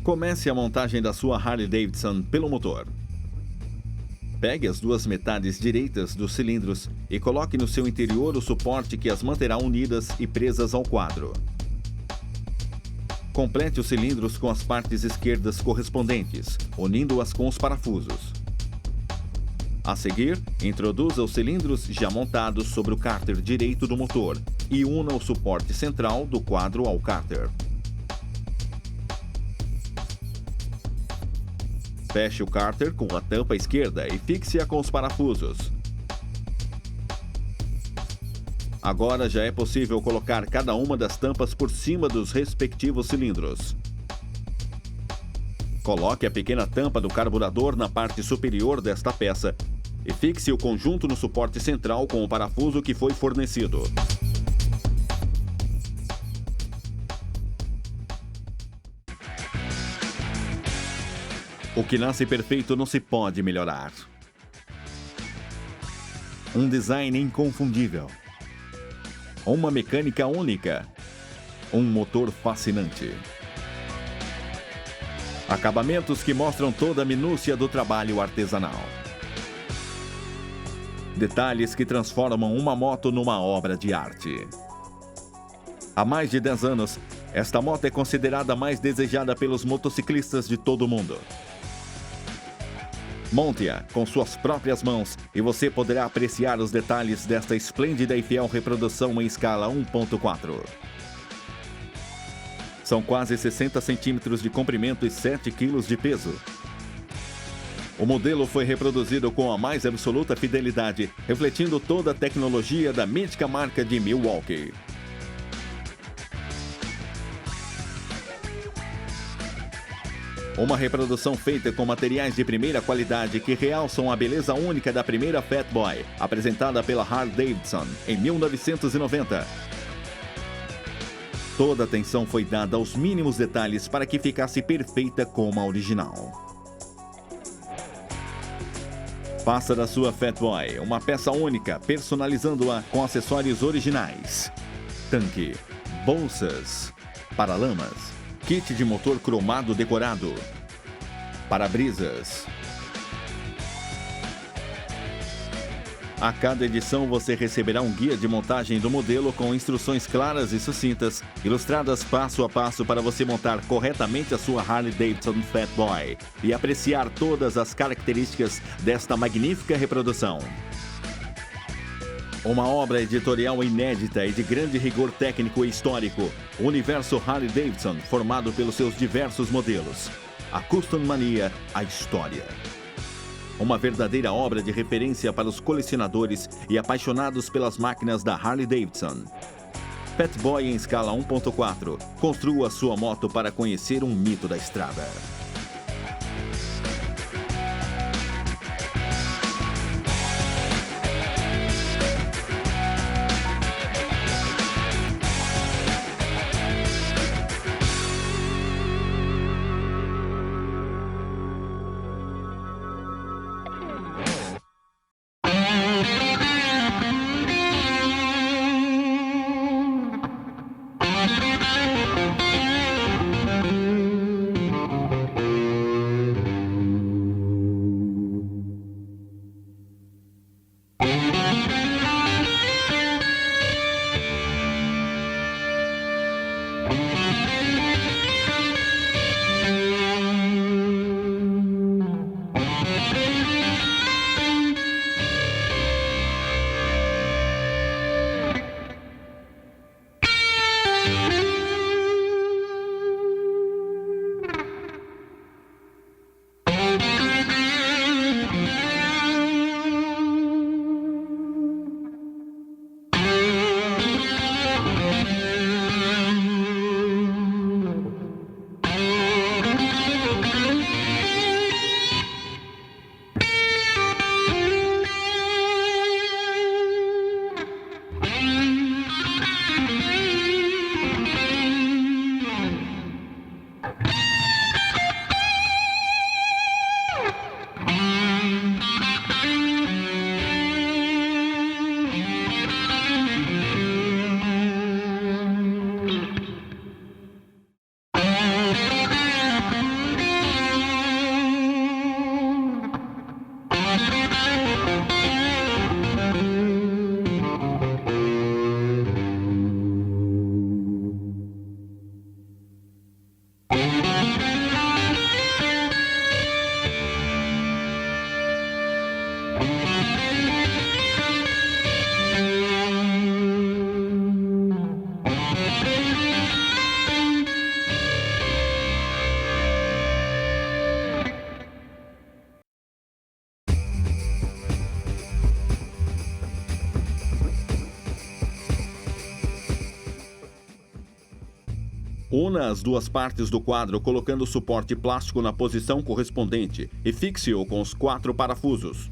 Comece a montagem da sua Harley-Davidson pelo motor. Pegue as duas metades direitas dos cilindros e coloque no seu interior o suporte que as manterá unidas e presas ao quadro. Complete os cilindros com as partes esquerdas correspondentes, unindo-as com os parafusos. A seguir, introduza os cilindros já montados sobre o cárter direito do motor e una o suporte central do quadro ao cárter. Feche o cárter com a tampa esquerda e fixe-a com os parafusos. Agora já é possível colocar cada uma das tampas por cima dos respectivos cilindros. Coloque a pequena tampa do carburador na parte superior desta peça e fixe o conjunto no suporte central com o parafuso que foi fornecido. O que nasce perfeito não se pode melhorar. Um design inconfundível. Uma mecânica única. Um motor fascinante. Acabamentos que mostram toda a minúcia do trabalho artesanal. Detalhes que transformam uma moto numa obra de arte. Há mais de 10 anos, esta moto é considerada a mais desejada pelos motociclistas de todo o mundo. Monte-a com suas próprias mãos e você poderá apreciar os detalhes desta esplêndida e fiel reprodução em escala 1.4. São quase 60 centímetros de comprimento e 7 quilos de peso. O modelo foi reproduzido com a mais absoluta fidelidade, refletindo toda a tecnologia da mítica marca de Milwaukee. Uma reprodução feita com materiais de primeira qualidade que realçam a beleza única da primeira Fat Boy, apresentada pela Harley-Davidson em 1990. Toda a atenção foi dada aos mínimos detalhes para que ficasse perfeita como a original. Faça da sua Fat Boy uma peça única, personalizando-a com acessórios originais. Tanque, bolsas, paralamas, kit de motor cromado decorado, para-brisas. A cada edição você receberá um guia de montagem do modelo com instruções claras e sucintas, ilustradas passo a passo para você montar corretamente a sua Harley-Davidson Fat Boy e apreciar todas as características desta magnífica reprodução. Uma obra editorial inédita e de grande rigor técnico e histórico, o universo Harley-Davidson formado pelos seus diversos modelos. A Custom Mania, a história. Uma verdadeira obra de referência para os colecionadores e apaixonados pelas máquinas da Harley-Davidson. Fat Boy em escala 1.4. Construa sua moto para conhecer um mito da estrada. Una as duas partes do quadro colocando o suporte plástico na posição correspondente e fixe-o com os 4 parafusos.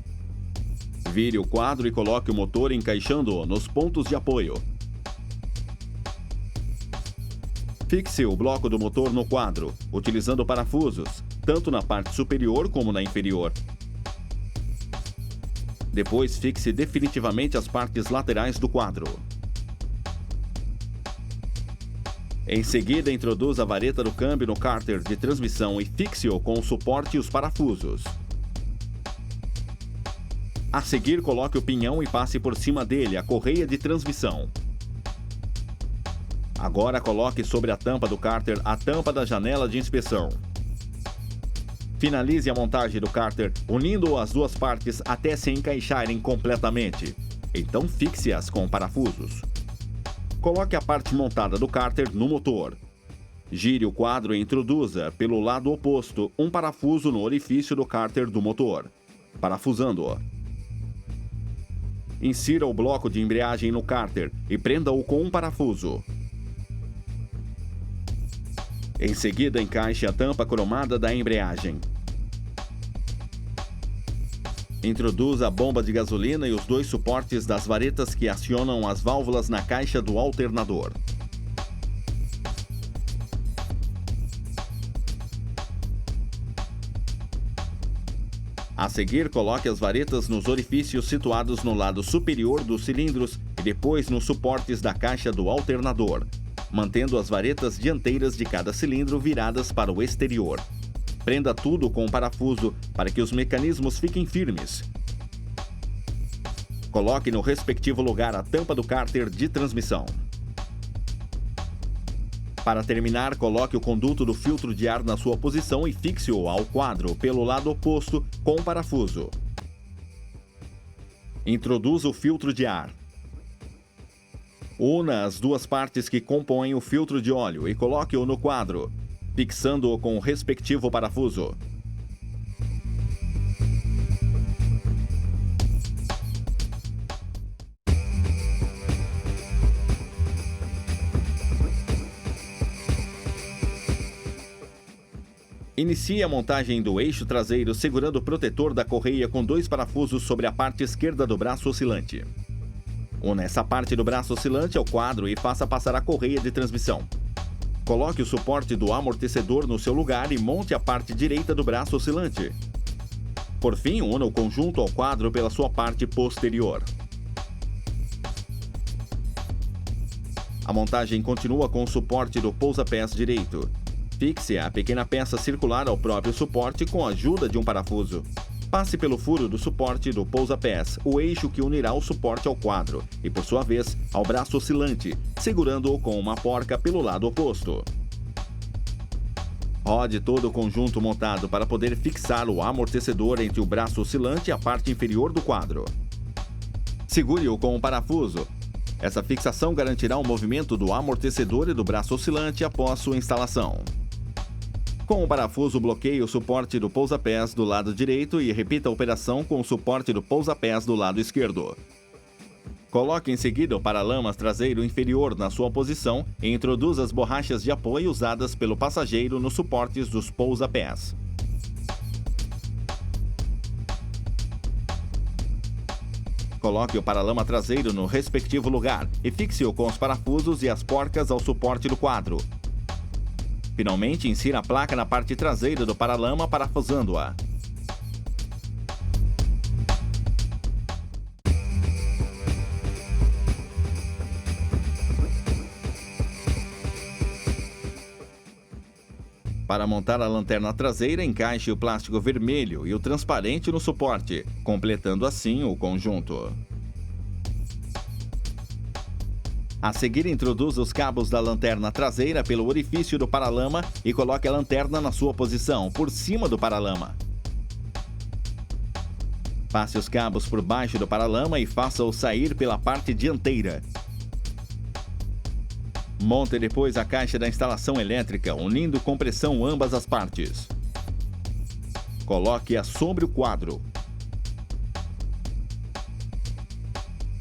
Vire o quadro e coloque o motor encaixando-o nos pontos de apoio. Fixe o bloco do motor no quadro, utilizando parafusos, tanto na parte superior como na inferior. Depois fixe definitivamente as partes laterais do quadro. Em seguida, introduza a vareta do câmbio no cárter de transmissão e fixe-o com o suporte e os parafusos. A seguir, coloque o pinhão e passe por cima dele a correia de transmissão. Agora coloque sobre a tampa do cárter a tampa da janela de inspeção. Finalize a montagem do cárter unindo as duas partes até se encaixarem completamente. Então fixe-as com parafusos. Coloque a parte montada do cárter no motor. Gire o quadro e introduza, pelo lado oposto, um parafuso no orifício do cárter do motor, parafusando-o. Insira o bloco de embreagem no cárter e prenda-o com um parafuso. Em seguida, encaixe a tampa cromada da embreagem. Introduza a bomba de gasolina e os 2 suportes das varetas que acionam as válvulas na caixa do alternador. A seguir, coloque as varetas nos orifícios situados no lado superior dos cilindros e depois nos suportes da caixa do alternador, mantendo as varetas dianteiras de cada cilindro viradas para o exterior. Prenda tudo com um parafuso para que os mecanismos fiquem firmes. Coloque no respectivo lugar a tampa do cárter de transmissão. Para terminar, coloque o conduto do filtro de ar na sua posição e fixe-o ao quadro pelo lado oposto com um parafuso. Introduza o filtro de ar. Una as duas partes que compõem o filtro de óleo e coloque-o no quadro, fixando-o com o respectivo parafuso. Inicie a montagem do eixo traseiro segurando o protetor da correia com 2 parafusos sobre a parte esquerda do braço oscilante. Una essa parte do braço oscilante ao quadro e faça passar a correia de transmissão. Coloque o suporte do amortecedor no seu lugar e monte a parte direita do braço oscilante. Por fim, una o conjunto ao quadro pela sua parte posterior. A montagem continua com o suporte do pousa-pés direito. Fixe a pequena peça circular ao próprio suporte com a ajuda de um parafuso. Passe pelo furo do suporte do pousa-pés, o eixo que unirá o suporte ao quadro e, por sua vez, ao braço oscilante, segurando-o com uma porca pelo lado oposto. Rode todo o conjunto montado para poder fixar o amortecedor entre o braço oscilante e a parte inferior do quadro. Segure-o com um parafuso. Essa fixação garantirá o movimento do amortecedor e do braço oscilante após sua instalação. Com o parafuso, bloqueie o suporte do pousa-pés do lado direito e repita a operação com o suporte do pousa-pés do lado esquerdo. Coloque em seguida o paralamas traseiro inferior na sua posição e introduza as borrachas de apoio usadas pelo passageiro nos suportes dos pousa-pés. Coloque o paralama traseiro no respectivo lugar e fixe-o com os parafusos e as porcas ao suporte do quadro. Finalmente, insira a placa na parte traseira do paralama parafusando-a. Para montar a lanterna traseira, encaixe o plástico vermelho e o transparente no suporte, completando assim o conjunto. A seguir, introduza os cabos da lanterna traseira pelo orifício do paralama e coloque a lanterna na sua posição, por cima do paralama. Passe os cabos por baixo do paralama e faça-o sair pela parte dianteira. Monte depois a caixa da instalação elétrica, unindo com pressão ambas as partes. Coloque-a sobre o quadro.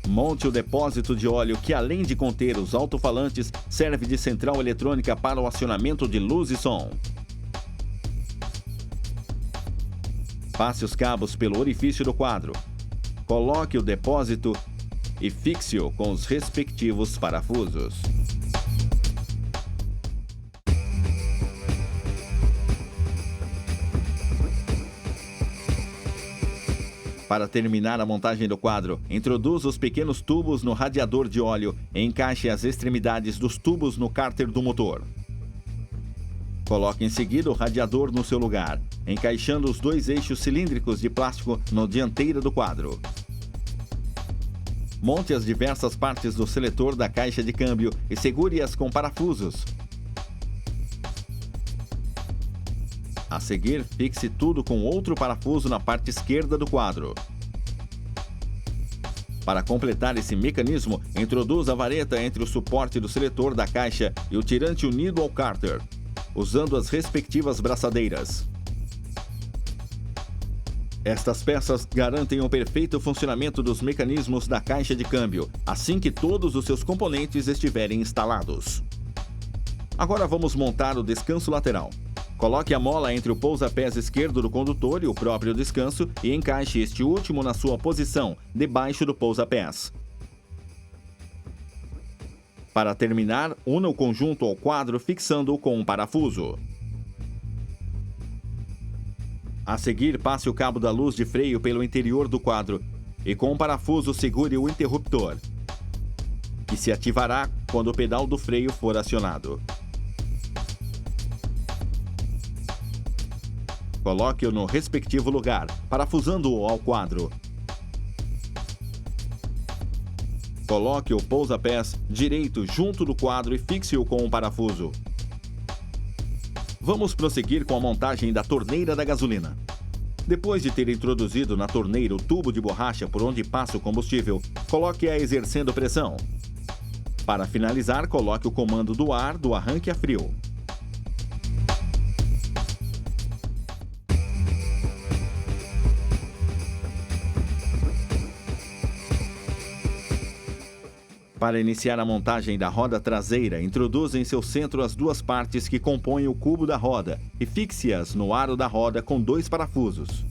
Monte o depósito de óleo que, além de conter os alto-falantes, serve de central eletrônica para o acionamento de luz e som. Passe os cabos pelo orifício do quadro. Coloque o depósito e fixe-o com os respectivos parafusos. Para terminar a montagem do quadro, introduza os pequenos tubos no radiador de óleo e encaixe as extremidades dos tubos no cárter do motor. Coloque em seguida o radiador no seu lugar, encaixando os 2 eixos cilíndricos de plástico na dianteira do quadro. Monte as diversas partes do seletor da caixa de câmbio e segure-as com parafusos. A seguir, fixe tudo com outro parafuso na parte esquerda do quadro. Para completar esse mecanismo, introduza a vareta entre o suporte do seletor da caixa e o tirante unido ao cárter, usando as respectivas braçadeiras. Estas peças garantem o perfeito funcionamento dos mecanismos da caixa de câmbio, assim que todos os seus componentes estiverem instalados. Agora vamos montar o descanso lateral. Coloque a mola entre o pousa-pés esquerdo do condutor e o próprio descanso e encaixe este último na sua posição, debaixo do pousa-pés. Para terminar, una o conjunto ao quadro fixando-o com um parafuso. A seguir, passe o cabo da luz de freio pelo interior do quadro e com um parafuso segure o interruptor, que se ativará quando o pedal do freio for acionado. Coloque-o no respectivo lugar, parafusando-o ao quadro. Coloque o pousa-pés direito junto do quadro e fixe-o com um parafuso. Vamos prosseguir com a montagem da torneira da gasolina. Depois de ter introduzido na torneira o tubo de borracha por onde passa o combustível, coloque-a exercendo pressão. Para finalizar, coloque o comando do ar do arranque a frio. Para iniciar a montagem da roda traseira, introduza em seu centro as 2 partes que compõem o cubo da roda e fixe-as no aro da roda com 2 parafusos.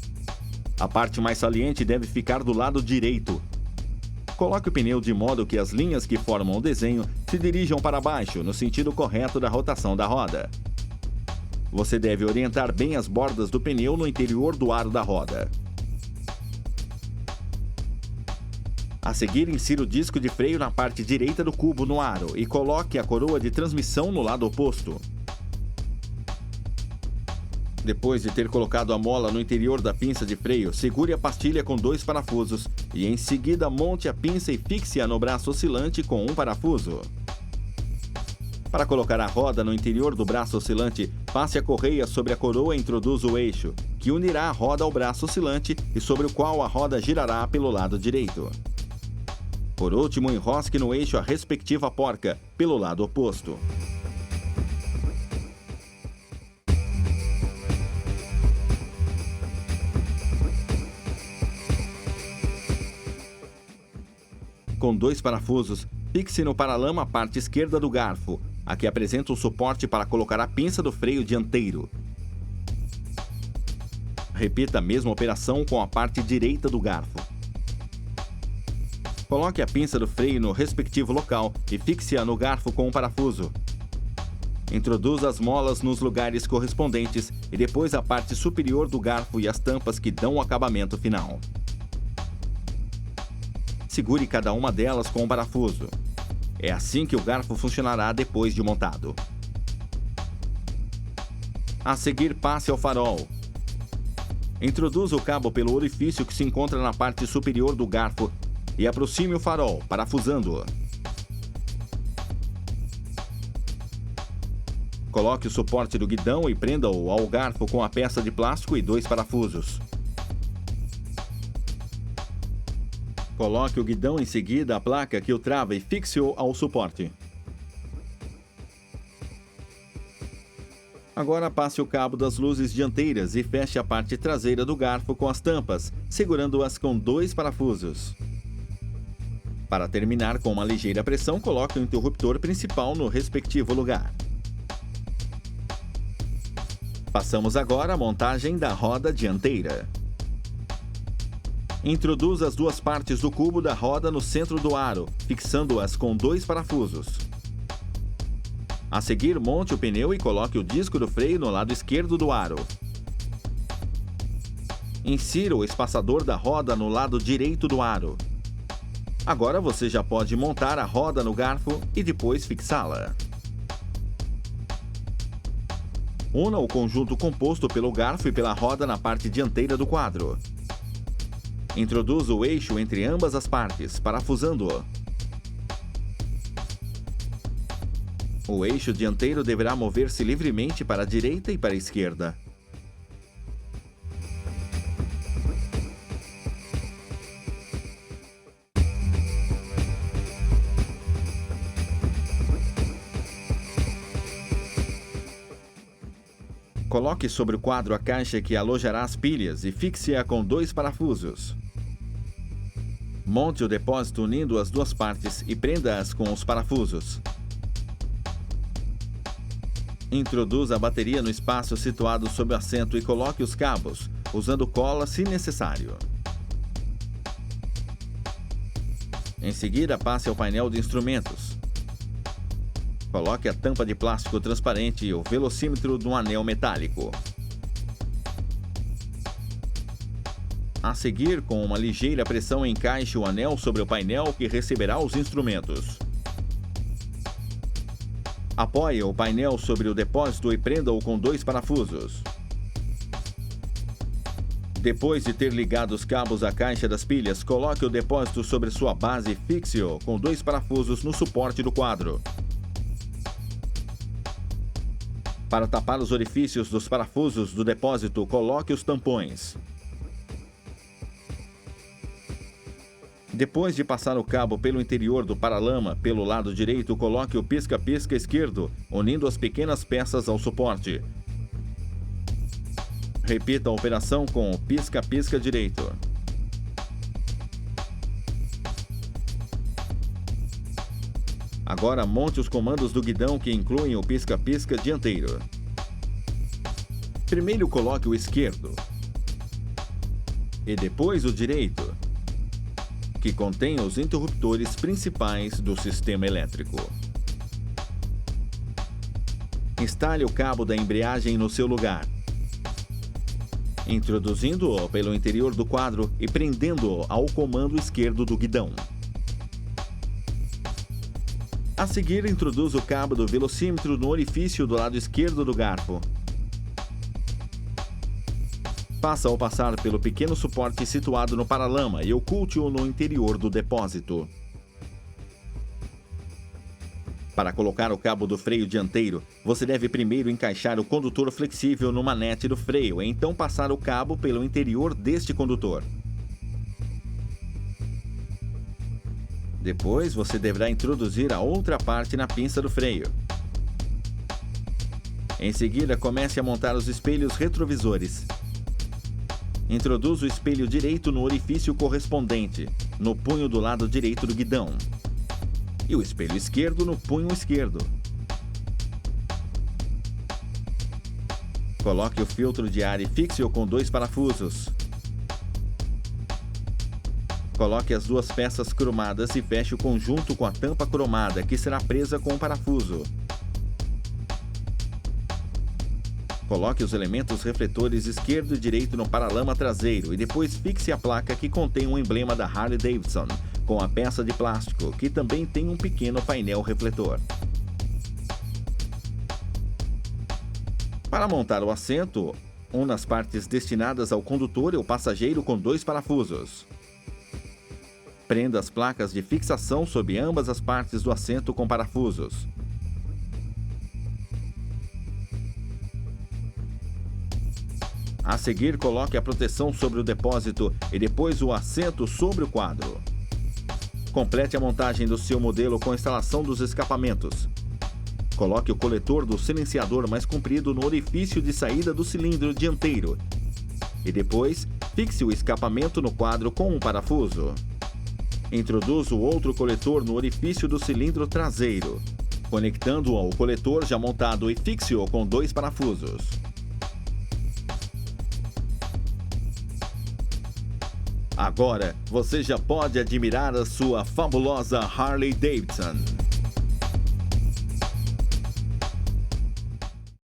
A parte mais saliente deve ficar do lado direito. Coloque o pneu de modo que as linhas que formam o desenho se dirijam para baixo, no sentido correto da rotação da roda. Você deve orientar bem as bordas do pneu no interior do aro da roda. A seguir, insira o disco de freio na parte direita do cubo no aro e coloque a coroa de transmissão no lado oposto. Depois de ter colocado a mola no interior da pinça de freio, segure a pastilha com 2 parafusos e em seguida monte a pinça e fixe-a no braço oscilante com um parafuso. Para colocar a roda no interior do braço oscilante, passe a correia sobre a coroa e introduza o eixo, que unirá a roda ao braço oscilante e sobre o qual a roda girará pelo lado direito. Por último, enrosque no eixo a respectiva porca, pelo lado oposto. Com 2 parafusos, fixe no paralama a parte esquerda do garfo, a que apresenta o suporte para colocar a pinça do freio dianteiro. Repita a mesma operação com a parte direita do garfo. Coloque a pinça do freio no respectivo local e fixe-a no garfo com um parafuso. Introduza as molas nos lugares correspondentes e depois a parte superior do garfo e as tampas que dão o acabamento final. Segure cada uma delas com um parafuso. É assim que o garfo funcionará depois de montado. A seguir, passe ao farol. Introduza o cabo pelo orifício que se encontra na parte superior do garfo e aproxime o farol, parafusando-o. Coloque o suporte do guidão e prenda-o ao garfo com a peça de plástico e 2 parafusos. Coloque o guidão em seguida a placa que o trava e fixe-o ao suporte. Agora passe o cabo das luzes dianteiras e feche a parte traseira do garfo com as tampas, segurando-as com 2 parafusos. Para terminar com uma ligeira pressão, coloque o interruptor principal no respectivo lugar. Passamos agora à montagem da roda dianteira. Introduza as duas partes do cubo da roda no centro do aro, fixando-as com 2 parafusos. A seguir, monte o pneu e coloque o disco do freio no lado esquerdo do aro. Insira o espaçador da roda no lado direito do aro. Agora você já pode montar a roda no garfo e depois fixá-la. Una o conjunto composto pelo garfo e pela roda na parte dianteira do quadro. Introduza o eixo entre ambas as partes, parafusando-o. O eixo dianteiro deverá mover-se livremente para a direita e para a esquerda. Coloque sobre o quadro a caixa que alojará as pilhas e fixe-a com 2 parafusos. Monte o depósito unindo as duas partes e prenda-as com os parafusos. Introduza a bateria no espaço situado sob o assento e coloque os cabos, usando cola se necessário. Em seguida, passe ao painel de instrumentos. Coloque a tampa de plástico transparente e o velocímetro no anel metálico. A seguir, com uma ligeira pressão, encaixe o anel sobre o painel que receberá os instrumentos. Apoie o painel sobre o depósito e prenda-o com 2 parafusos. Depois de ter ligado os cabos à caixa das pilhas, coloque o depósito sobre sua base e fixe-o com 2 parafusos no suporte do quadro. Para tapar os orifícios dos parafusos do depósito, coloque os tampões. Depois de passar o cabo pelo interior do paralama, pelo lado direito, coloque o pisca-pisca esquerdo, unindo as pequenas peças ao suporte. Repita a operação com o pisca-pisca direito. Agora monte os comandos do guidão que incluem o pisca-pisca dianteiro. Primeiro coloque o esquerdo e depois o direito, que contém os interruptores principais do sistema elétrico. Instale o cabo da embreagem no seu lugar, introduzindo-o pelo interior do quadro e prendendo-o ao comando esquerdo do guidão. A seguir, introduza o cabo do velocímetro no orifício do lado esquerdo do garfo. Faça-o passar pelo pequeno suporte situado no paralama e oculte-o no interior do depósito. Para colocar o cabo do freio dianteiro, você deve primeiro encaixar o condutor flexível no manete do freio e então passar o cabo pelo interior deste condutor. Depois, você deverá introduzir a outra parte na pinça do freio. Em seguida, comece a montar os espelhos retrovisores. Introduza o espelho direito no orifício correspondente, no punho do lado direito do guidão, e o espelho esquerdo no punho esquerdo. Coloque o filtro de ar e fixe-o com 2 parafusos. Coloque as duas peças cromadas e feche o conjunto com a tampa cromada, que será presa com um parafuso. Coloque os elementos refletores esquerdo e direito no paralama traseiro e depois fixe a placa que contém um emblema da Harley-Davidson, com a peça de plástico, que também tem um pequeno painel refletor. Para montar o assento, una as partes destinadas ao condutor e ao passageiro com 2 parafusos. Prenda as placas de fixação sob ambas as partes do assento com parafusos. A seguir, coloque a proteção sobre o depósito e depois o assento sobre o quadro. Complete a montagem do seu modelo com a instalação dos escapamentos. Coloque o coletor do silenciador mais comprido no orifício de saída do cilindro dianteiro e depois fixe o escapamento no quadro com um parafuso. Introduz o outro coletor no orifício do cilindro traseiro, conectando-o ao coletor já montado e fixe-o com 2 parafusos. Agora, você já pode admirar a sua fabulosa Harley Davidson.